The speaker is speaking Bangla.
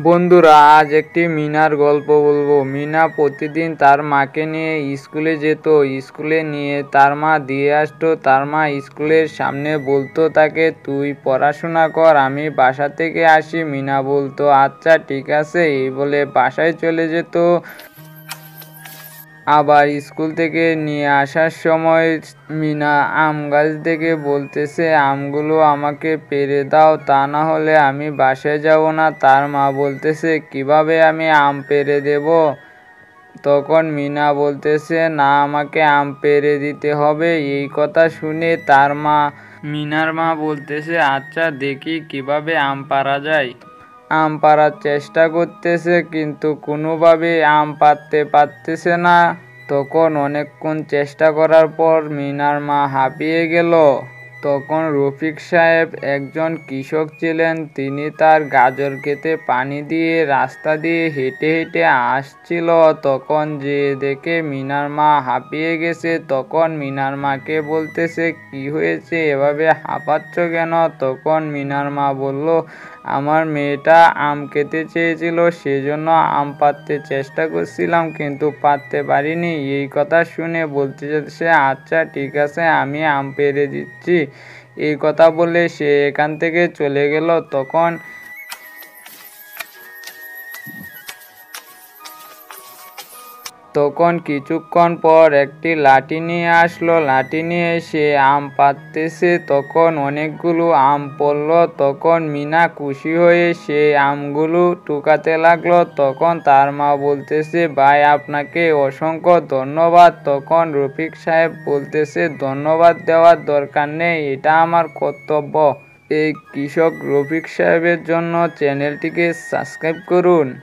বন্ধুরা, আজ একটি মিনার গল্প বলবো। মিনা প্রতিদিন তার মাকে নিয়ে স্কুলে যেত। স্কুলে নিয়ে তার মা দিয়ে আসতো। তার মা স্কুলের সামনে বলতো তাকে, তুই পড়াশোনা কর, আমি বাসা থেকে আসি। মিনা বলতো, আচ্ছা ঠিক আছে, এই বলে বাসায় চলে যেত। আবার স্কুল থেকে নিয়ে আসার সময় মিনা আম গাছ দেখে বলতেছে, আমগুলো আমাকে পেড়ে দাও, তা না হলে আমি বাসায় যাব না। তার মা বলতেছে, কিভাবে আমি আম পেড়ে দেব? তখন মিনা বলতেছে, না, আমাকে আম পেড়ে দিতে হবে। এই কথা শুনে মিনার মা বলতেছে, আচ্ছা দেখি কিভাবে আম পাড়া যায়। আম পাড়ার চেষ্টা করতেছে, কিন্তু কোনোভাবে আম পাড়তে পারতেছে না। তখন অনেকক্ষণ চেষ্টা করার পর মিনার মা হাঁপিয়ে গেল। তখন রফিক সাহেব একজন কৃষক ছিলেন। তিনি তার গাজর ক্ষেতে পানি দিয়ে রাস্তা দিয়ে হেঁটে হেঁটে আসছিল। তখন যে দেখে মিনার মা হাঁপিয়ে গেছে, তখন মিনার মাকে বলতেছে, কি হয়েছে, এভাবে হাঁপাচ্ছ কেন? তখন মিনার মা বলল, আমার মেয়েটা আম খেতে চেয়েছিল, সেজন্য আম পাড়তে চেষ্টা করছিলাম, কিন্তু পাড়তে পারিনি। এই কথা শুনে বলতেছে, আচ্ছা ঠিক আছে, আমি আম পেড়ে দিচ্ছি। এই কথা বলে সে এখান থেকে চলে গেল। তখন কিছুক্ষণ পর একটি লাঠি নিয়ে আসলো। লাঠি নিয়ে এসে আম পাড়তেছে। তখন অনেকগুলো আম পড়লো। তখন মিনা খুশি হয়ে সে আমগুলো টুকাতে লাগলো। তখন তার মা বলতেছে, ভাই, আপনাকে অসংখ্য ধন্যবাদ। তখন রফিক সাহেব বলতেছে, ধন্যবাদ দেওয়ার দরকার নেই, এটা আমার কর্তব্য। এই কৃষক রফিক সাহেবের জন্য চ্যানেলটিকে সাবস্ক্রাইব করুন।